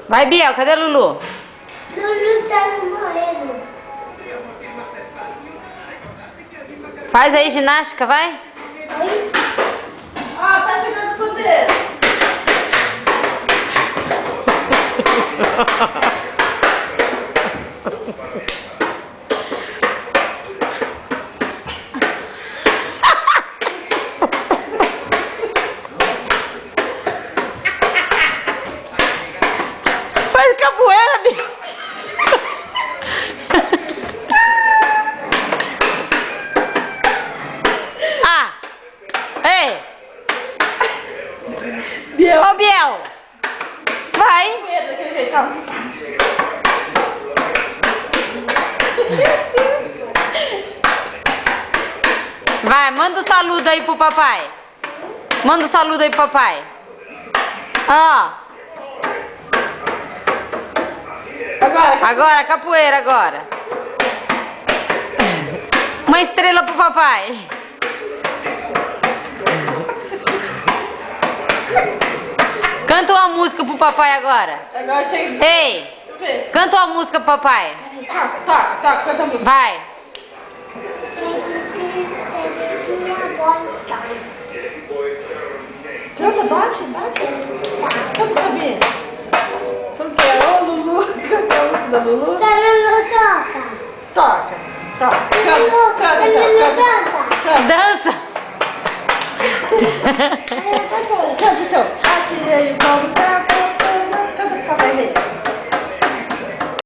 Vai, Biel, cadê a Lulu? Lulu tá morrendo. Faz aí ginástica, vai. Oi? Ah, tá chegando o pandeiro. Faz capoeira, Biel. Ah! Ei! Biel. Ô, Biel! Vai! Daquele jeito, ó. Vai, manda um saludo aí pro papai. Manda um saludo aí pro papai. Ó, agora, capoeira agora. Uma estrela pro papai. Canta uma música pro papai agora. Agora chega. Ei, canta uma música pro papai. Toca, canta a música. Vai. Canta, bate. Canta, Sabine. Como que é? Ô, Lulu. Canta a música da Lulu. Lulu toca. Toca. Lulu Canta. canta. Dança. Eu também. Canta então. Atirei o pau no prato.